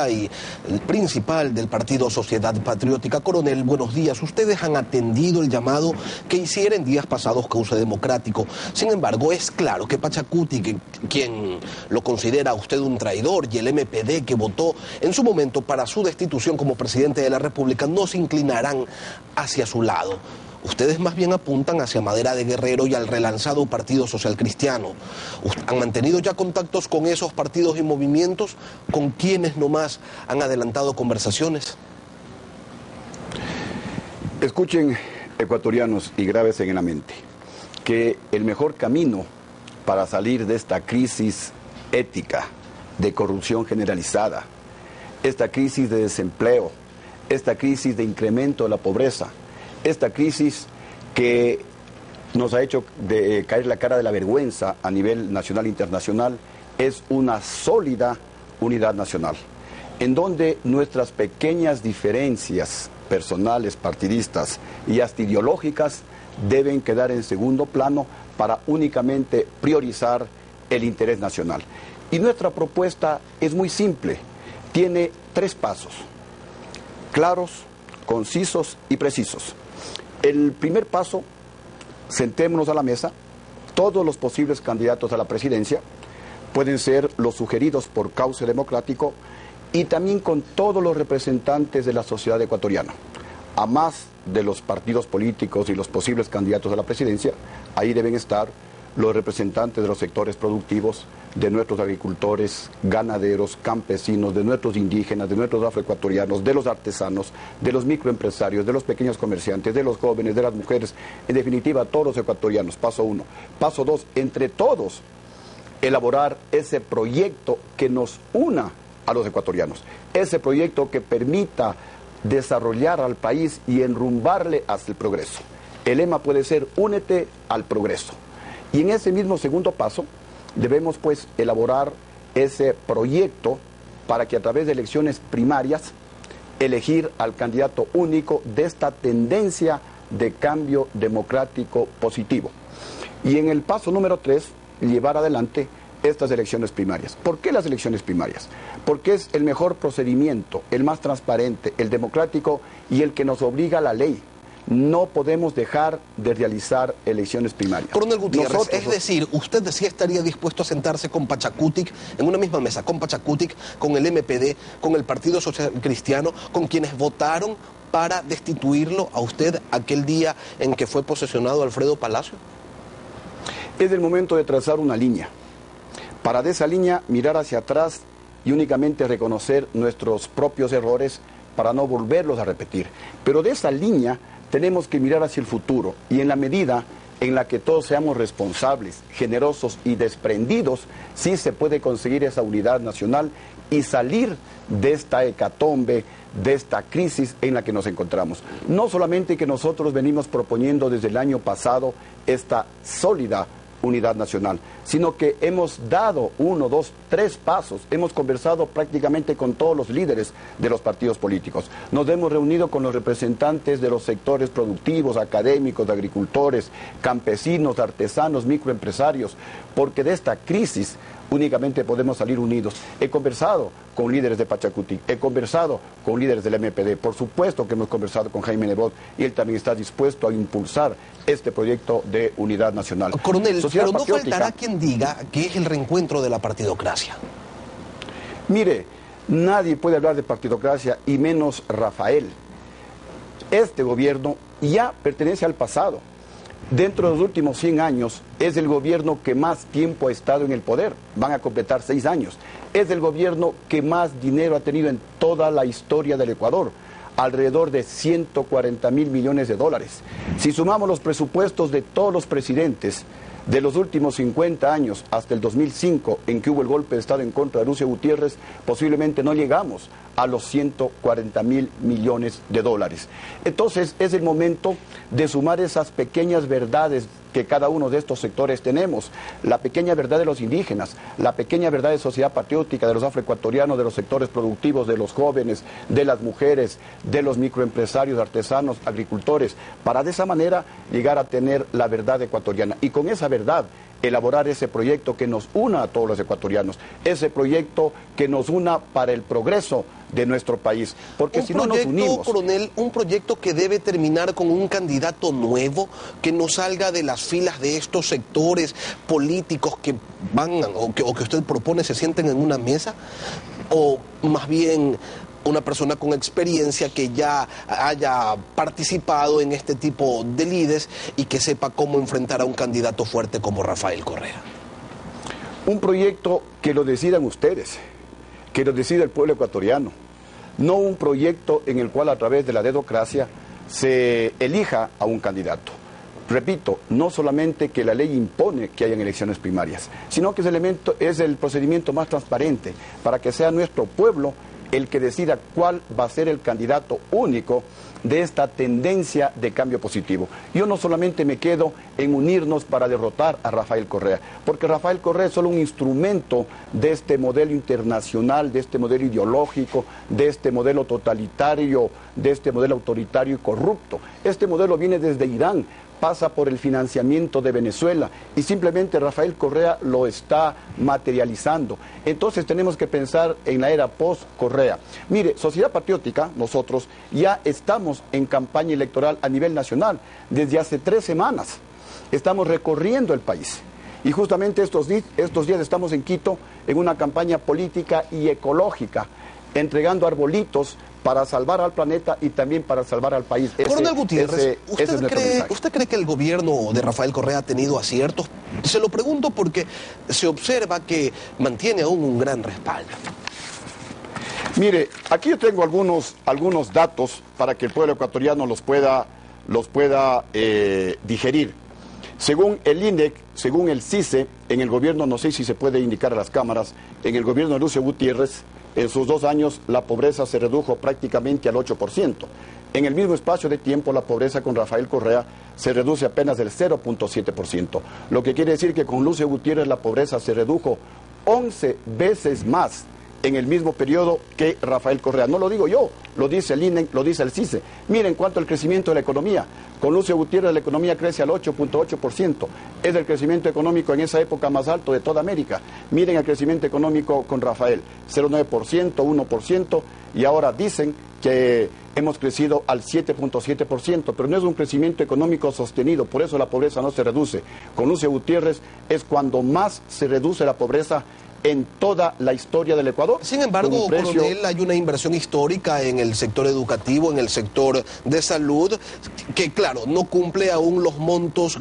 y el principal del partido Sociedad Patriótica. Coronel, buenos días. Ustedes han atendido el llamado que hiciera en días pasados Cauce Democrático. Sin embargo, es claro que Pachacuti, quien lo considera a usted un traidor, y el MPD, que votó en su momento para su destitución como presidente de la República, no se inclinarán hacia su lado. Ustedes más bien apuntan hacia Madera de Guerrero y al relanzado Partido Social Cristiano. ¿Han mantenido ya contactos con esos partidos y movimientos? ¿Con quiénes nomás han adelantado conversaciones? Escuchen, ecuatorianos, y grábense en la mente, que el mejor camino para salir de esta crisis ética, de corrupción generalizada, esta crisis de desempleo, esta crisis de incremento de la pobreza, esta crisis que nos ha hecho caer la cara de la vergüenza a nivel nacional e internacional, es una sólida unidad nacional, en donde nuestras pequeñas diferencias personales, partidistas y hasta ideológicas deben quedar en segundo plano para únicamente priorizar el interés nacional. Y nuestra propuesta es muy simple, tiene 3 pasos, claros, concisos y precisos. El primer paso, sentémonos a la mesa, todos los posibles candidatos a la presidencia, pueden ser los sugeridos por Cauce Democrático, y también con todos los representantes de la sociedad ecuatoriana. A más de los partidos políticos y los posibles candidatos a la presidencia, ahí deben estar los representantes de los sectores productivos, de nuestros agricultores, ganaderos, campesinos, de nuestros indígenas, de nuestros afroecuatorianos, de los artesanos, de los microempresarios, de los pequeños comerciantes, de los jóvenes, de las mujeres, en definitiva, todos los ecuatorianos. Paso 1. Paso 2, entre todos, elaborar ese proyecto que nos una a los ecuatorianos, ese proyecto que permita desarrollar al país y enrumbarle hacia el progreso. El lema puede ser: únete al progreso. Y en ese mismo segundo paso debemos pues elaborar ese proyecto para que a través de elecciones primarias elegir al candidato único de esta tendencia de cambio democrático positivo. Y en el paso número 3, llevar adelante estas elecciones primarias. ¿Por qué las elecciones primarias? Porque es el mejor procedimiento, el más transparente, el democrático y el que nos obliga a la ley. No podemos dejar de realizar elecciones primarias. Coronel Gutiérrez, es decir, usted sí estaría dispuesto a sentarse con Pachacuti en una misma mesa, con Pachacuti, con el MPD, con el Partido Social Cristiano, con quienes votaron para destituirlo a usted aquel día en que fue posesionado Alfredo Palacio. Es el momento de trazar una línea. Para de esa línea mirar hacia atrás y únicamente reconocer nuestros propios errores para no volverlos a repetir. Pero de esa línea tenemos que mirar hacia el futuro, y en la medida en la que todos seamos responsables, generosos y desprendidos, sí se puede conseguir esa unidad nacional y salir de esta hecatombe, de esta crisis en la que nos encontramos. No solamente que nosotros venimos proponiendo desde el año pasado esta sólida unidad nacional, sino que hemos dado 1, 2, 3 pasos, hemos conversado prácticamente con todos los líderes de los partidos políticos, nos hemos reunido con los representantes de los sectores productivos, académicos, agricultores, campesinos, artesanos, microempresarios, porque de esta crisis únicamente podemos salir unidos. He conversado con líderes de Pachacuti, he conversado con líderes del MPD, por supuesto que hemos conversado con Jaime Nebot, y él también está dispuesto a impulsar este proyecto de unidad nacional. Coronel, pero no faltará quien diga que es el reencuentro de la partidocracia. Mire, nadie puede hablar de partidocracia, y menos Rafael. Este gobierno ya pertenece al pasado. Dentro de los últimos 100 años, es el gobierno que más tiempo ha estado en el poder. Van a completar 6 años. Es el gobierno que más dinero ha tenido en toda la historia del Ecuador. Alrededor de 140.000 millones de dólares. Si sumamos los presupuestos de todos los presidentes de los últimos 50 años hasta el 2005, en que hubo el golpe de Estado en contra de Lucio Gutiérrez, posiblemente no llegamos a los 140.000 millones de dólares. Entonces es el momento de sumar esas pequeñas verdades que cada uno de estos sectores tenemos. La pequeña verdad de los indígenas, la pequeña verdad de Sociedad Patriótica, de los afroecuatorianos, de los sectores productivos, de los jóvenes, de las mujeres, de los microempresarios, artesanos, agricultores, para de esa manera llegar a tener la verdad ecuatoriana. Y con esa verdad elaborar ese proyecto que nos una a todos los ecuatorianos, ese proyecto que nos una para el progreso de nuestro país, porque si no nos unimos... Coronel, un proyecto que debe terminar con un candidato nuevo, que no salga de las filas de estos sectores políticos que van o que usted propone se sienten en una mesa, o más bien una persona con experiencia que ya haya participado en este tipo de lides y que sepa cómo enfrentar a un candidato fuerte como Rafael Correa. Un proyecto que lo decidan ustedes, que lo decida el pueblo ecuatoriano, no un proyecto en el cual a través de la democracia se elija a un candidato. Repito, no solamente que la ley impone que hayan elecciones primarias, sino que es el procedimiento más transparente para que sea nuestro pueblo el que decida cuál va a ser el candidato único de esta tendencia de cambio positivo. Yo no solamente me quedo en unirnos para derrotar a Rafael Correa, porque Rafael Correa es solo un instrumento de este modelo internacional, de este modelo ideológico, de este modelo totalitario, de este modelo autoritario y corrupto. Este modelo viene desde Irán, pasa por el financiamiento de Venezuela y simplemente Rafael Correa lo está materializando. Entonces tenemos que pensar en la era post-Correa. Mire, Sociedad Patriótica, nosotros ya estamos en campaña electoral a nivel nacional desde hace 3 semanas. Estamos recorriendo el país. Y justamente estos días estamos en Quito en una campaña política y ecológica, entregando arbolitos para salvar al planeta y también para salvar al país. Coronel Gutiérrez, ¿usted cree que el gobierno de Rafael Correa ha tenido aciertos? Se lo pregunto porque se observa que mantiene aún un gran respaldo. Mire, aquí yo tengo algunos datos para que el pueblo ecuatoriano los pueda digerir. Según el INEC, según el CICE, en el gobierno, no sé si se puede indicar a las cámaras, en el gobierno de Lucio Gutiérrez, en sus 2 años la pobreza se redujo prácticamente al 8%. En el mismo espacio de tiempo la pobreza con Rafael Correa se reduce apenas del 0.7%. Lo que quiere decir que con Lucio Gutiérrez la pobreza se redujo 11 veces más en el mismo periodo que Rafael Correa. No lo digo yo, lo dice el INE, lo dice el CICE. Miren cuánto el crecimiento de la economía. Con Lucio Gutiérrez la economía crece al 8.8%. Es el crecimiento económico en esa época más alto de toda América. Miren el crecimiento económico con Rafael, 0.9%, 1%, y ahora dicen que hemos crecido al 7.7%, pero no es un crecimiento económico sostenido, por eso la pobreza no se reduce. Con Lucio Gutiérrez es cuando más se reduce la pobreza en toda la historia del Ecuador. Sin embargo, coronel, hay una inversión histórica en el sector educativo, en el sector de salud, que claro, no cumple aún los montos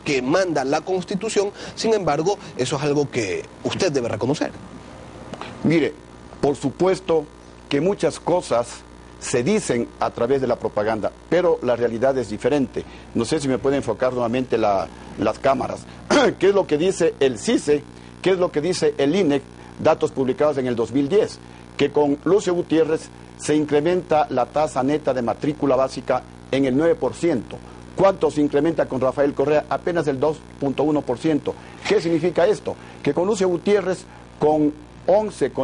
que manda la Constitución. Sin embargo, eso es algo que usted debe reconocer. Mire, por supuesto que muchas cosas se dicen a través de la propaganda, pero la realidad es diferente. No sé si me puede enfocar nuevamente las cámaras. ¿Qué es lo que dice el CICE? ¿Qué es lo que dice el INEC? Datos publicados en el 2010, que con Lucio Gutiérrez se incrementa la tasa neta de matrícula básica en el 9%. ¿Cuánto se incrementa con Rafael Correa? Apenas el 2.1%. ¿Qué significa esto? Que con Lucio Gutiérrez, con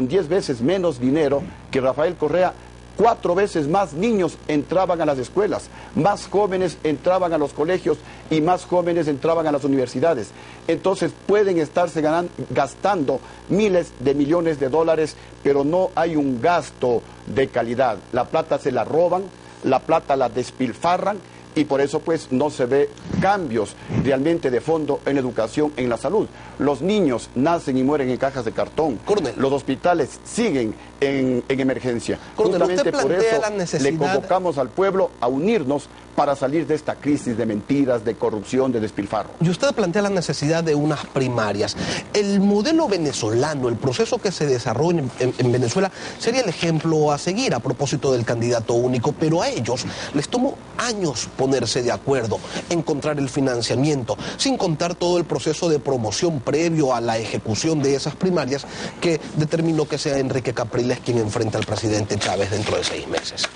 10 veces menos dinero que Rafael Correa, 4 veces más niños entraban a las escuelas, más jóvenes entraban a los colegios y más jóvenes entraban a las universidades. Entonces pueden estarse gastando miles de millones de dólares, pero no hay un gasto de calidad. La plata se la roban, la plata la despilfarran y por eso pues no se ve cambios realmente de fondo en la educación, en la salud. Los niños nacen y mueren en cajas de cartón. Coronel, los hospitales siguen en emergencia. Coronel, justamente por eso necesidad... le convocamos al pueblo a unirnos para salir de esta crisis de mentiras, de corrupción, de despilfarro. Y usted plantea la necesidad de unas primarias. El modelo venezolano, el proceso que se desarrolla en Venezuela, sería el ejemplo a seguir a propósito del candidato único, pero a ellos les tomó años ponerse de acuerdo, encontrar el financiamiento, sin contar todo el proceso de promoción previo a la ejecución de esas primarias que determinó que sea Enrique Capriles quien enfrenta al presidente Chávez dentro de 6 meses.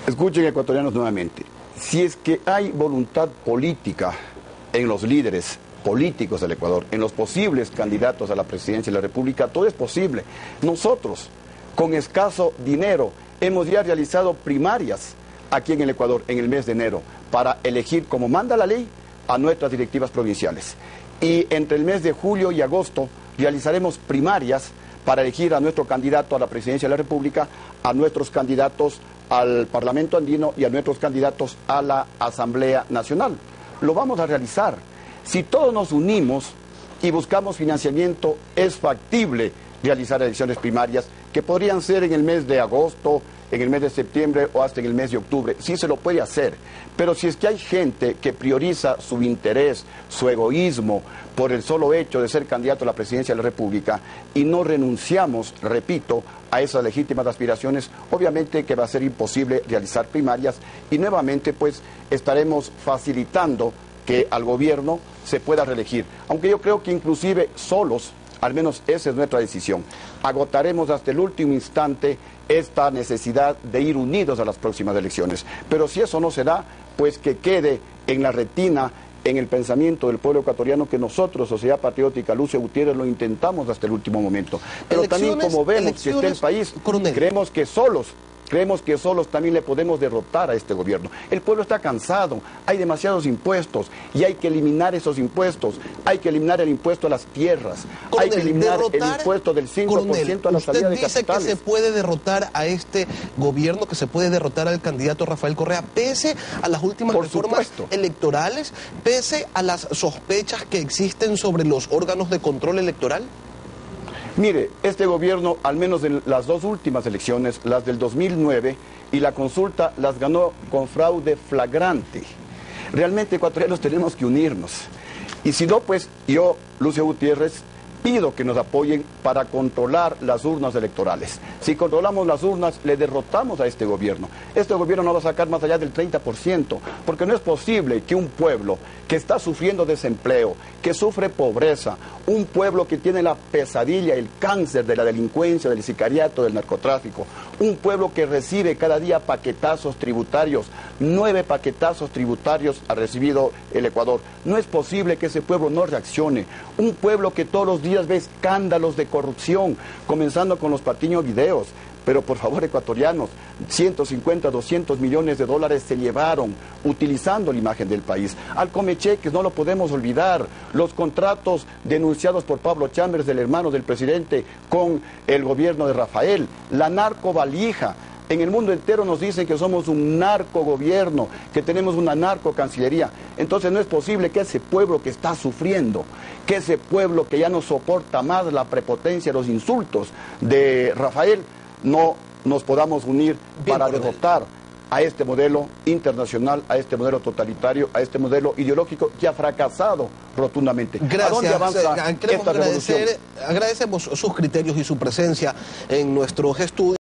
Escuchen, ecuatorianos, nuevamente. si es que hay voluntad política en los líderes políticos del Ecuador, en los posibles candidatos a la presidencia de la República, todo es posible. Nosotros, con escaso dinero, hemos ya realizado primarias aquí en el Ecuador en el mes de enero para elegir, como manda la ley, a nuestras directivas provinciales. Y entre el mes de julio y agosto realizaremos primarias para elegir a nuestro candidato a la presidencia de la República, a nuestros candidatos al Parlamento Andino y a nuestros candidatos a la Asamblea Nacional. Lo vamos a realizar. Si todos nos unimos y buscamos financiamiento, es factible realizar elecciones primarias que podrían ser en el mes de agosto, en el mes de septiembre o hasta en el mes de octubre. Sí se lo puede hacer, pero si es que hay gente que prioriza su interés, su egoísmo, por el solo hecho de ser candidato a la presidencia de la República y no renunciamos, repito, a esas legítimas aspiraciones, obviamente que va a ser imposible realizar primarias y nuevamente pues estaremos facilitando que al gobierno se pueda reelegir. Aunque yo creo que inclusive solos, al menos esa es nuestra decisión, agotaremos hasta el último instante esta necesidad de ir unidos a las próximas elecciones. Pero si eso no se da, pues que quede en la retina, en el pensamiento del pueblo ecuatoriano que nosotros, Sociedad Patriótica Lucio Gutiérrez, lo intentamos hasta el último momento. Pero también como vemos que está el país, creemos que solos también le podemos derrotar a este gobierno. El pueblo está cansado, hay demasiados impuestos y hay que eliminar esos impuestos. Hay que eliminar el impuesto a las tierras, hay que eliminar el impuesto del 5% a la salida de capitales. ¿Usted dice que se puede derrotar a este gobierno, que se puede derrotar al candidato Rafael Correa, pese a las últimas reformas electorales, pese a las sospechas que existen sobre los órganos de control electoral? Mire, este gobierno, al menos en las dos últimas elecciones, las del 2009 y la consulta, las ganó con fraude flagrante. Realmente, ecuatorianos, tenemos que unirnos. Y si no, pues yo, Lucio Gutiérrez, pido que nos apoyen para controlar las urnas electorales. Si controlamos las urnas, le derrotamos a este gobierno. Este gobierno no va a sacar más allá del 30%, porque no es posible que un pueblo que está sufriendo desempleo, que sufre pobreza, un pueblo que tiene la pesadilla, el cáncer de la delincuencia, del sicariato, del narcotráfico, un pueblo que recibe cada día paquetazos tributarios, 9 paquetazos tributarios ha recibido el Ecuador. No es posible que ese pueblo no reaccione. Un pueblo que todos los días ve escándalos de corrupción, comenzando con los patiños videos. Pero por favor, ecuatorianos, 150, 200 millones de dólares se llevaron utilizando la imagen del país. Al Comecheques, no lo podemos olvidar. Los contratos denunciados por Pablo Chambers, del hermano del presidente, con el gobierno de Rafael. La narcovalija. En el mundo entero nos dicen que somos un narcogobierno, que tenemos una narcocancillería. Entonces no es posible que ese pueblo que está sufriendo, que ese pueblo que ya no soporta más la prepotencia, los insultos de Rafael, no nos podamos unir para derrotar a este modelo internacional, a este modelo totalitario, a este modelo ideológico que ha fracasado rotundamente. Gracias. ¿A dónde avanza esta revolución? Agradecemos sus criterios y su presencia en nuestros estudios.